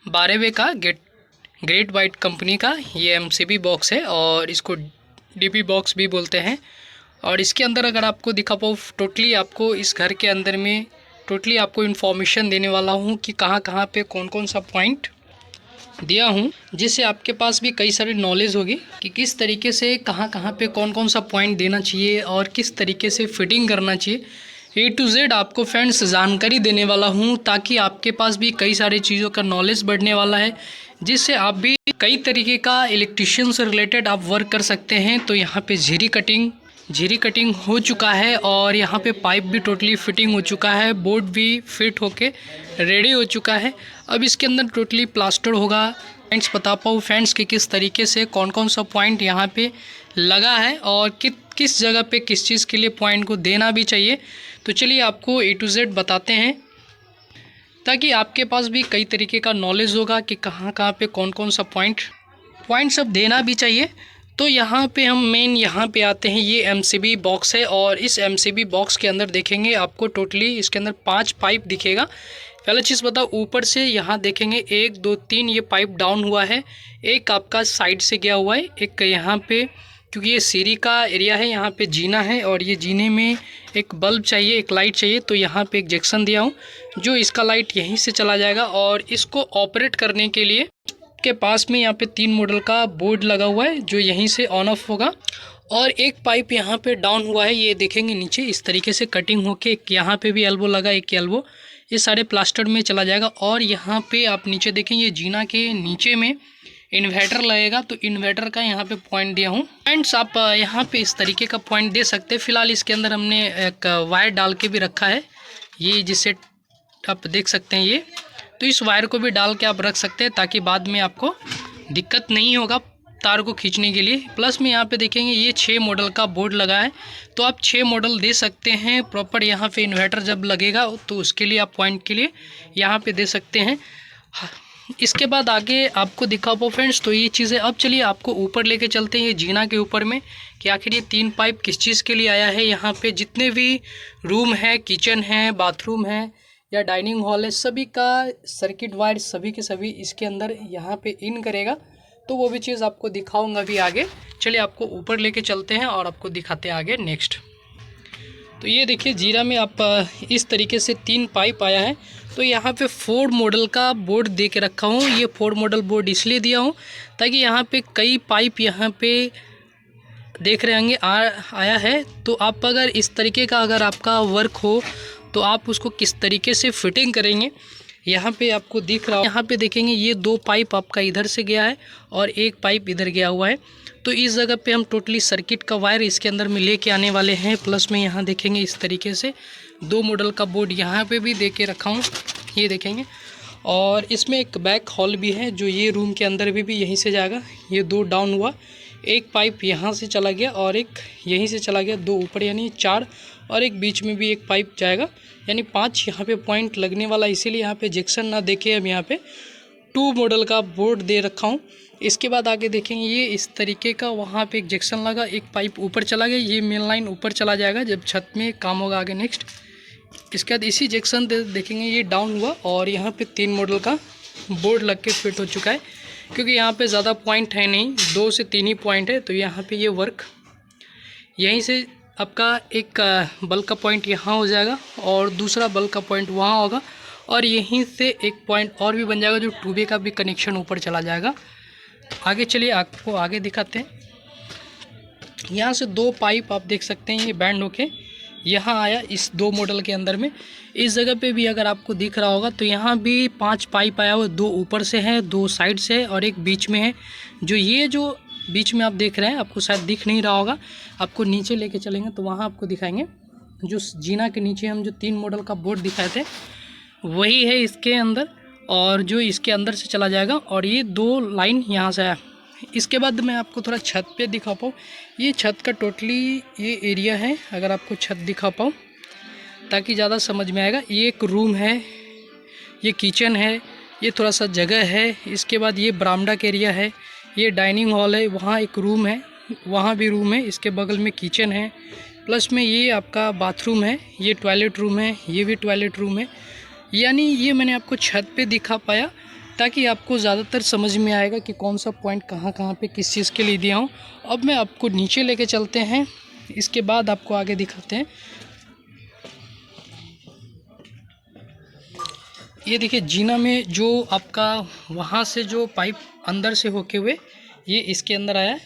12वे का great white company का ये एमसीबी बॉक्स है और इसको डीबी बॉक्स भी बोलते हैं। और इसके अंदर अगर आपको दिखा पाऊँ, टोटली आपको इस घर के अंदर में टोटली आपको इन्फॉर्मेशन देने वाला हूँ कि कहाँ कहाँ पे कौन कौन सा पॉइंट दिया हूँ, जिससे आपके पास भी कई सारी नॉलेज होगी कि किस तरीके से कहाँ कहाँ पे कौन कौन सा पॉइंट देना चाहिए और किस तरीके से फिटिंग करना चाहिए। ए टू जेड आपको फ्रेंड्स जानकारी देने वाला हूँ, ताकि आपके पास भी कई सारी चीज़ों का नॉलेज बढ़ने वाला है, जिससे आप भी कई तरीके का इलेक्ट्रिशियन से रिलेटेड आप वर्क कर सकते हैं। तो यहाँ पे झिरी कटिंग हो चुका है और यहाँ पे पाइप भी टोटली फिटिंग हो चुका है, बोर्ड भी फिट होके रेडी हो चुका है। अब इसके अंदर टोटली प्लास्टर होगा। फ्रेंड्स बता पाऊँ फ्रेंड्स कि किस तरीके से कौन कौन सा पॉइंट यहाँ पे लगा है और किस जगह पे किस चीज़ के लिए पॉइंट को देना भी चाहिए। तो चलिए आपको ए टू जेड बताते हैं, ताकि आपके पास भी कई तरीके का नॉलेज होगा कि कहाँ कहाँ पे कौन कौन सा पॉइंट सब देना भी चाहिए। तो यहाँ पे हम मेन यहाँ पे आते हैं। ये एमसीबी बॉक्स है और इस एमसीबी बॉक्स के अंदर देखेंगे आपको टोटली इसके अंदर 5 पाइप दिखेगा। पहले चीज़ बताओ, ऊपर से यहाँ देखेंगे 1 2 3 ये पाइप डाउन हुआ है, एक आपका साइड से गया हुआ है, एक यहाँ पे क्योंकि ये सीढ़ी का एरिया है, यहाँ पे जीना है और ये जीने में एक बल्ब चाहिए, एक लाइट चाहिए। तो यहाँ पे एक जंक्शन दिया हूँ जो इसका लाइट यहीं से चला जाएगा और इसको ऑपरेट करने के लिए के पास में यहाँ पे 3 मॉडल का बोर्ड लगा हुआ है जो यहीं से ऑन ऑफ होगा। और एक पाइप यहाँ पे डाउन हुआ है, ये देखेंगे नीचे इस तरीके से कटिंग होके एक यहाँ पे भी एल्बो लगा, एक एल्बो ये सारे प्लास्टर में चला जाएगा। और यहाँ पे आप नीचे देखें, ये जीना के नीचे में इन्वर्टर लगेगा, तो इन्वर्टर का यहाँ पे पॉइंट दिया हूँ। फ्रेंड्स आप यहाँ पे इस तरीके का पॉइंट दे सकते हैं। फिलहाल इसके अंदर हमने एक वायर डाल के भी रखा है, ये जिससे आप देख सकते हैं ये, तो इस वायर को भी डाल के आप रख सकते हैं ताकि बाद में आपको दिक्कत नहीं होगा तार को खींचने के लिए। प्लस में यहाँ पे देखेंगे ये 6 मॉडल का बोर्ड लगा है, तो आप 6 मॉडल दे सकते हैं प्रॉपर। यहाँ पे इन्वर्टर जब लगेगा तो उसके लिए आप पॉइंट के लिए यहाँ पे दे सकते हैं। इसके बाद आगे आपको दिखा पाओ फ्रेंड्स, तो ये चीज़ें अब चलिए आपको ऊपर लेके चलते हैं, ये जीना के ऊपर में कि आखिर ये 3 पाइप किस चीज़ के लिए आया है। यहाँ पे जितने भी रूम है, किचन है, बाथरूम है या डाइनिंग हॉल है, सभी का सर्किट वायर सभी के सभी इसके अंदर यहाँ पे इन करेगा। तो वो भी चीज़ आपको दिखाऊंगा भी आगे। चलिए आपको ऊपर लेके चलते हैं और आपको दिखाते हैं आगे नेक्स्ट। तो ये देखिए जीरा में आप इस तरीके से 3 पाइप आया है। तो यहाँ पे 4 मॉडल का बोर्ड दे के रखा हूँ। ये 4 मॉडल बोर्ड इसलिए दिया हूँ ताकि यहाँ पे कई पाइप यहाँ पे देख रहे होंगे आया है। तो आप अगर इस तरीके का अगर आपका वर्क हो तो आप उसको किस तरीके से फिटिंग करेंगे, यहाँ पे आपको दिख रहा हो। यहाँ पे देखेंगे ये 2 पाइप आपका इधर से गया है और एक पाइप इधर गया हुआ है। तो इस जगह पे हम टोटली सर्किट का वायर इसके अंदर में लेके आने वाले हैं। प्लस में यहाँ देखेंगे इस तरीके से 2 मॉडल का बोर्ड यहाँ पे भी दे के रखा हूँ, ये देखेंगे। और इसमें एक बैक हॉल भी है जो ये रूम के अंदर भी यहीं से जाएगा। ये 2 डाउन हुआ, एक पाइप यहाँ से चला गया और एक यहीं से चला गया, 2 ऊपर यानी 4, और एक बीच में भी एक पाइप जाएगा, यानी 5 यहाँ पे पॉइंट लगने वाला। इसीलिए यहाँ पे जंक्शन ना देखे हम यहाँ पे 2 मॉडल का बोर्ड दे रखा हूँ। इसके बाद आगे देखेंगे ये इस तरीके का वहाँ पे एक जंक्शन लगा, एक पाइप ऊपर चला गया, ये मेन लाइन ऊपर चला जाएगा जब छत में काम होगा आगे नेक्स्ट। इसके बाद इसी जंक्शन देखेंगे ये डाउन हुआ और यहाँ पे 3 मॉडल का बोर्ड लग के फिट हो चुका है, क्योंकि यहाँ पे ज़्यादा पॉइंट है नहीं, 2 से 3 ही पॉइंट है। तो यहाँ पे ये वर्क यहीं से आपका एक बल्ब का पॉइंट यहाँ हो जाएगा और दूसरा बल्ब का पॉइंट वहाँ होगा, और यहीं से एक पॉइंट और भी बन जाएगा जो 2 का भी कनेक्शन ऊपर चला जाएगा। आगे चलिए आपको आगे दिखाते हैं। यहाँ से 2 पाइप आप देख सकते हैं, ये बैंड होके यहाँ आया इस 2 मॉडल के अंदर में। इस जगह पे भी अगर आपको दिख रहा होगा तो यहाँ भी 5 पाइप आया हुआ, 2 ऊपर से है, 2 साइड से है और एक बीच में है। जो ये जो बीच में आप देख रहे हैं, आपको शायद दिख नहीं रहा होगा, आपको नीचे लेके चलेंगे तो वहाँ आपको दिखाएंगे। जो जीना के नीचे हम जो 3 मॉडल का बोर्ड दिखाए थे वही है इसके अंदर, और जो इसके अंदर से चला जाएगा। और ये 2 लाइन यहाँ से आया। इसके बाद मैं आपको थोड़ा छत पे दिखा पाऊँ। ये छत का टोटली ये एरिया है, अगर आपको छत दिखा पाऊँ ताकि ज़्यादा समझ में आएगा। ये एक रूम है, ये किचन है, ये थोड़ा सा जगह है। इसके बाद ये बरामदा का एरिया है, ये डाइनिंग हॉल है, वहाँ एक रूम है, वहाँ भी रूम है, इसके बगल में किचन है। प्लस में ये आपका बाथरूम है, ये टॉयलेट रूम है, ये भी टॉयलेट रूम है। यानी ये मैंने आपको छत पे दिखा पाया। ताकि आपको ज़्यादातर समझ में आएगा कि कौन सा पॉइंट कहाँ कहाँ पे किस चीज़ के लिए दिया हूँ। अब मैं आपको नीचे लेके चलते हैं, इसके बाद आपको आगे दिखाते हैं। ये देखिए जीना में जो आपका वहाँ से जो पाइप अंदर से होके हुए ये इसके अंदर आया,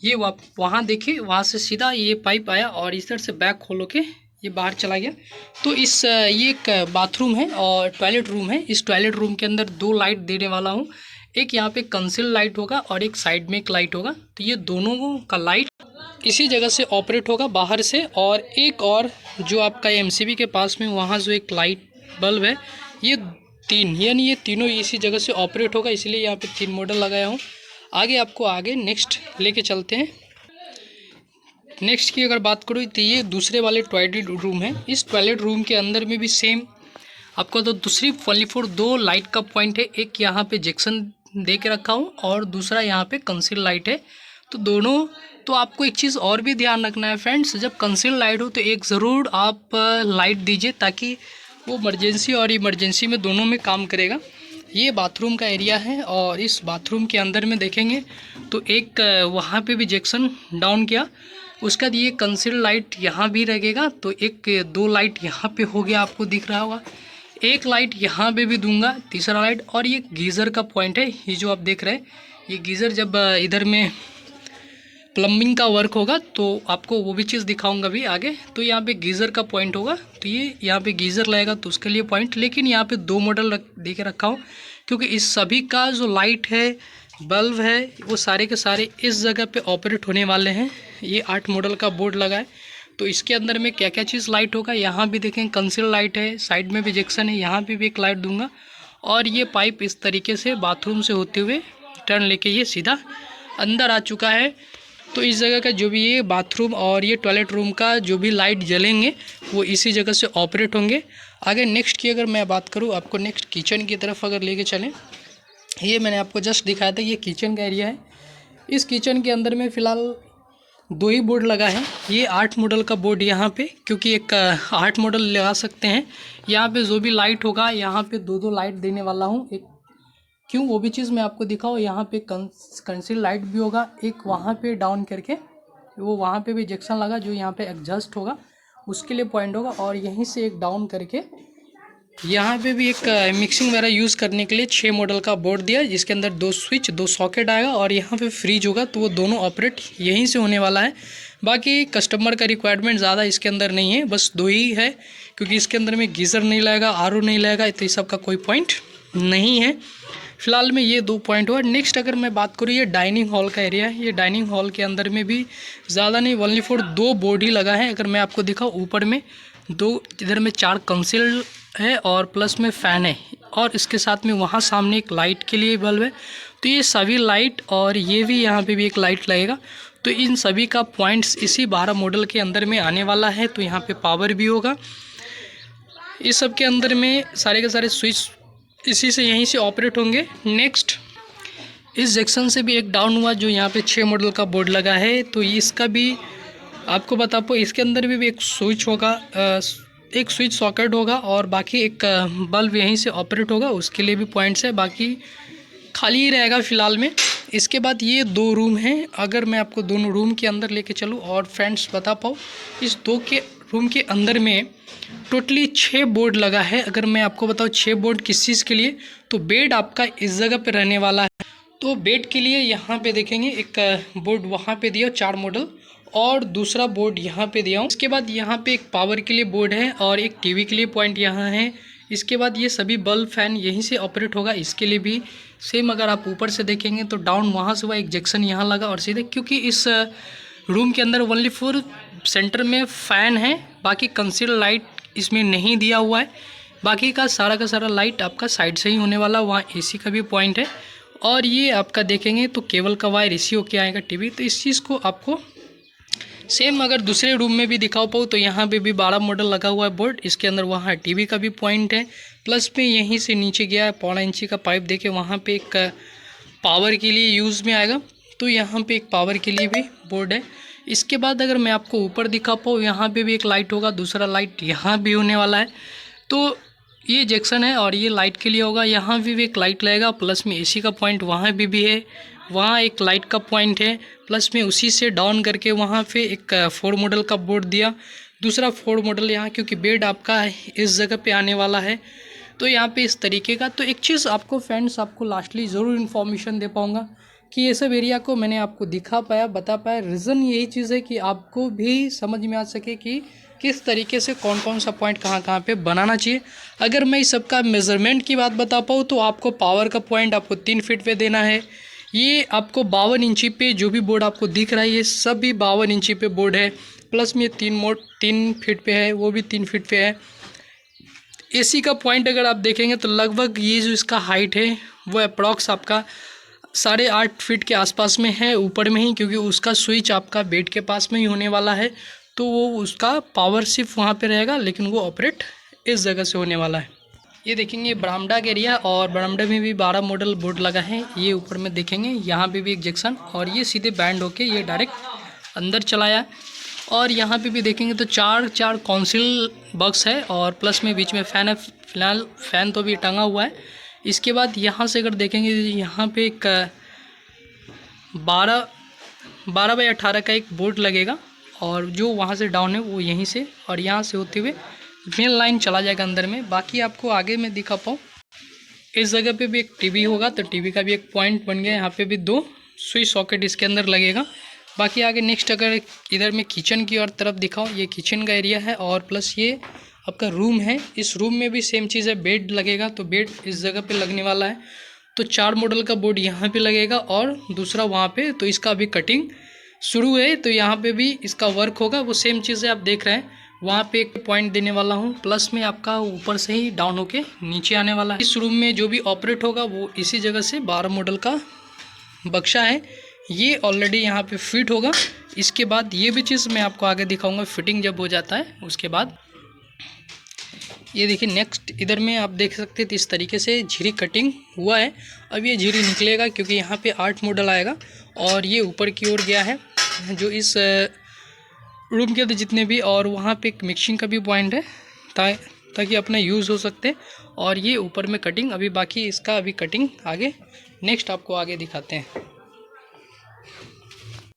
ये वहाँ देखिए वहाँ से सीधा ये पाइप आया और इधर से बैक खोलो के ये बाहर चला गया। तो ये एक बाथरूम है और टॉयलेट रूम है। इस टॉयलेट रूम के अंदर 2 लाइट देने वाला हूँ, एक यहाँ पे कंसील लाइट होगा और एक साइड में एक लाइट होगा। तो ये दोनों का लाइट इसी जगह से ऑपरेट होगा बाहर से, और एक और जो आपका एमसीबी के पास में वहाँ जो एक लाइट बल्ब है, ये 3 यानी ये तीनों इसी जगह से ऑपरेट होगा, इसलिए यहाँ पे 3 मॉडल लगाया हूँ। आगे नेक्स्ट लेके चलते हैं। नेक्स्ट की अगर बात करूँ तो ये दूसरे वाले टॉयलेट रूम है। इस टॉयलेट रूम के अंदर में भी सेम आपको तो दूसरी ओनली फॉर 2 लाइट का पॉइंट है, एक यहाँ पे जैक्सन दे के रखा हूँ और दूसरा यहाँ पे कंसील लाइट है। तो दोनों, तो आपको एक चीज़ और भी ध्यान रखना है फ्रेंड्स, जब कंसील लाइट हो तो एक ज़रूर आप लाइट दीजिए ताकि वो इमरजेंसी और इमरजेंसी में दोनों में काम करेगा। ये बाथरूम का एरिया है और इस बाथरूम के अंदर में देखेंगे तो एक वहाँ पे भी जैक्सन डाउन किया, उसका ये कंसील लाइट यहाँ भी लगेगा। तो 2 लाइट यहाँ पे हो गया, आपको दिख रहा होगा। एक लाइट यहाँ पे भी दूंगा, तीसरा लाइट। और ये गीज़र का पॉइंट है, ये जो आप देख रहे हैं, ये गीज़र जब इधर में प्लम्बिंग का वर्क होगा तो आपको वो भी चीज़ दिखाऊंगा भी आगे। तो यहाँ पे गीज़र का पॉइंट होगा, तो ये यहाँ पे गीज़र लगेगा तो उसके लिए पॉइंट। लेकिन यहाँ पे 2 मॉडल दे के रखा हूँ क्योंकि इस सभी का जो लाइट है, बल्ब है, वो सारे के सारे इस जगह पे ऑपरेट होने वाले हैं। ये 8 मॉडल का बोर्ड लगा है, तो इसके अंदर में क्या क्या चीज़ लाइट होगा, यहाँ भी देखें कंसील लाइट है, साइड में भी जैक्सन है, यहाँ पे भी एक लाइट दूंगा। और ये पाइप इस तरीके से बाथरूम से होते हुए टर्न लेके ये सीधा अंदर आ चुका है। तो इस जगह का जो भी ये बाथरूम और ये टॉयलेट रूम का जो भी लाइट जलेंगे वो इसी जगह से ऑपरेट होंगे। आगे नेक्स्ट की अगर मैं बात करूँ, आपको नेक्स्ट किचन की तरफ अगर लेके चलें, ये मैंने आपको जस्ट दिखाया था, ये किचन का एरिया है। इस किचन के अंदर में फ़िलहाल 2 ही बोर्ड लगा है। ये 8 मॉडल का बोर्ड यहाँ पे, क्योंकि एक 8 मॉडल लगा सकते हैं। यहाँ पे जो भी लाइट होगा, यहाँ पे 2 लाइट देने वाला हूँ। एक क्यों, वो भी चीज़ मैं आपको दिखाऊँ। यहाँ पे कंसील लाइट भी होगा, एक वहाँ पे डाउन करके वो वहाँ पे भी जैक्सन लगा, जो यहाँ पे एडजस्ट होगा उसके लिए पॉइंट होगा। और यहीं से एक डाउन करके यहाँ पे भी एक मिक्सिंग वगैरह यूज़ करने के लिए 6 मॉडल का बोर्ड दिया, जिसके अंदर 2 स्विच 2 सॉकेट आएगा और यहाँ पे फ्रीज होगा, तो वो दोनों ऑपरेट यहीं से होने वाला है। बाकी कस्टमर का रिक्वायरमेंट ज़्यादा इसके अंदर नहीं है, बस 2 ही है, क्योंकि इसके अंदर में गीज़र नहीं लगेगा, आरओ नहीं लगेगा, तो इस सब का कोई पॉइंट नहीं है। फिलहाल में ये 2 पॉइंट हुआ। नेक्स्ट अगर मैं बात करूँ, ये डाइनिंग हॉल का एरिया है। ये डाइनिंग हॉल के अंदर में भी ज़्यादा नहीं, ओनली फॉर 2 बोर्ड ही लगा है। अगर मैं आपको दिखाऊँ, ऊपर में 2, इधर में 4 कंसील है और प्लस में फ़ैन है, और इसके साथ में वहाँ सामने एक लाइट के लिए बल्ब है। तो ये सभी लाइट, और ये भी यहाँ पे भी एक लाइट लगेगा। तो इन सभी का पॉइंट्स इसी 12 मॉडल के अंदर में आने वाला है। तो यहाँ पे पावर भी होगा। इस सब के अंदर में सारे के सारे स्विच इसी से यहीं से ऑपरेट होंगे। नेक्स्ट, इस जैक्सन से भी एक डाउन हुआ, जो यहाँ पे 6 मॉडल का बोर्ड लगा है। तो इसका भी आपको बता पाओ, इसके अंदर भी एक स्विच होगा, एक स्विच सॉकेट होगा, और बाकी एक बल्ब यहीं से ऑपरेट होगा, उसके लिए भी पॉइंट्स है। बाकी खाली ही रहेगा फ़िलहाल में। इसके बाद ये 2 रूम हैं। अगर मैं आपको दोनों रूम के अंदर लेके चलूँ और फ्रेंड्स बता पाऊँ, इस 2 के रूम के अंदर में टोटली 6 बोर्ड लगा है। अगर मैं आपको बताऊँ 6 बोर्ड किस चीज़ के लिए, तो बेड आपका इस जगह पे रहने वाला है। तो बेड के लिए यहाँ पे देखेंगे एक बोर्ड वहाँ पे दिया 4 मॉडल, और दूसरा बोर्ड यहाँ पे दिया हूँ। इसके बाद यहाँ पे एक पावर के लिए बोर्ड है और एक टीवी के लिए पॉइंट यहाँ है। इसके बाद ये सभी बल्ब फैन यहीं से ऑपरेट होगा, इसके लिए भी सेम। अगर आप ऊपर से देखेंगे तो डाउन वहाँ से हुआ, एक जैक्सन यहाँ लगा और सीधे, क्योंकि इस रूम के अंदर ओनली फॉर सेंटर में फ़ैन है, बाकी कंसील लाइट इसमें नहीं दिया हुआ है। बाकी का सारा लाइट आपका साइड से ही होने वाला। वहाँ एसी का भी पॉइंट है, और ये आपका देखेंगे तो केबल का वायर इसी होके आएगा टीवी। तो इस चीज़ को आपको सेम अगर दूसरे रूम में भी दिखा पाऊँ, तो यहाँ पे भी 12 मॉडल लगा हुआ है बोर्ड। इसके अंदर वहाँ टीवी का भी पॉइंट है, प्लस में यहीं से नीचे गया 1.5 इंची का पाइप देके वहाँ पे एक पावर के लिए यूज़ में आएगा। तो यहाँ पे एक पावर के लिए भी बोर्ड है। इसके बाद अगर मैं आपको ऊपर दिखा पाऊँ, यहाँ पे भी एक लाइट होगा, दूसरा लाइट यहाँ भी होने वाला है। तो ये जंक्शन है और ये लाइट के लिए होगा। यहाँ भी एक लाइट लगेगा, प्लस में एसी का पॉइंट वहाँ भी है, वहाँ एक लाइट का पॉइंट है, प्लस में उसी से डाउन करके वहाँ पे एक 4 मॉडल का बोर्ड दिया। दूसरा 4 मॉडल यहाँ, क्योंकि बेड आपका इस जगह पे आने वाला है, तो यहाँ पे इस तरीके का। तो एक चीज़ आपको फ्रेंड्स, आपको लास्टली ज़रूर इन्फॉर्मेशन दे पाऊँगा कि ये सब एरिया को मैंने आपको दिखा पाया, बता पाया। रीज़न यही चीज़ है कि आपको भी समझ में आ सके कि किस तरीके से कौन कौन सा पॉइंट कहाँ कहाँ पे बनाना चाहिए। अगर मैं इस सब का मेज़रमेंट की बात बता पाऊँ तो आपको पावर का पॉइंट आपको 3 फीट पे देना है। ये आपको 52 इंची पे जो भी बोर्ड आपको दिख रहा है, ये सब भी 52 इंची पे बोर्ड है। प्लस में 3 फीट पे है, वो भी 3 फीट पे है। एसी का पॉइंट अगर आप देखेंगे तो लगभग ये जो इसका हाइट है वो अप्रॉक्स आपका 8.5 फीट के आसपास में है, ऊपर में ही, क्योंकि उसका स्विच आपका बेड के पास में ही होने वाला है। तो वो उसका पावर सिर्फ वहाँ पे रहेगा, लेकिन वो ऑपरेट इस जगह से होने वाला है। ये देखेंगे बरामदा का एरिया, और बरामदा में भी 12 मॉडल बोर्ड लगा है। ये ऊपर में देखेंगे यहाँ पे भी एक जंक्शन, और ये सीधे बैंड होके ये डायरेक्ट अंदर चलाया। और यहाँ पे भी देखेंगे तो 4 काउंसिल बॉक्स है, और प्लस में बीच में फ़ैन है। फिलहाल फ़ैन तो भी टंगा हुआ है। इसके बाद यहाँ से अगर देखेंगे तो यहाँ पे एक 12x18 का एक बोर्ड लगेगा, और जो वहाँ से डाउन है वो यहीं से, और यहाँ से होते हुए मेन लाइन चला जाएगा अंदर में। बाकी आपको आगे में दिखा पाऊँ, इस जगह पे भी एक टीवी होगा, तो टीवी का भी एक पॉइंट बन गया। यहाँ पे भी 2 स्विच सॉकेट इसके अंदर लगेगा। बाकी आगे नेक्स्ट अगर इधर में किचन की और तरफ दिखाओ, ये किचन का एरिया है, और प्लस ये आपका रूम है। इस रूम में भी सेम चीज़ है, बेड लगेगा, तो बेड इस जगह पे लगने वाला है। तो 4 मॉडल का बोर्ड यहाँ पे लगेगा, और दूसरा वहाँ पे। तो इसका अभी कटिंग शुरू है, तो यहाँ पे भी इसका वर्क होगा। वो सेम चीज़ें आप देख रहे हैं, वहाँ पे एक पॉइंट देने वाला हूँ, प्लस में आपका ऊपर से ही डाउन होके नीचे आने वाला है। इस रूम में जो भी ऑपरेट होगा वो इसी जगह से 12 मॉडल का बक्सा है, ये ऑलरेडी यहाँ पे फिट होगा। इसके बाद ये भी चीज़ मैं आपको आगे दिखाऊंगा, फिटिंग जब हो जाता है उसके बाद। ये देखिए नेक्स्ट इधर में आप देख सकते हैं, तो इस तरीके से झिरी कटिंग हुआ है। अब ये झिरी निकलेगा, क्योंकि यहाँ पे 8 मॉडल आएगा, और ये ऊपर की ओर गया है जो इस रूम के अंदर जितने भी, और वहाँ पे एक मिक्सिंग का भी पॉइंट है, ताकि अपना यूज़ हो सकते। और ये ऊपर में कटिंग अभी बाकी, इसका अभी कटिंग आगे नेक्स्ट आपको आगे दिखाते हैं।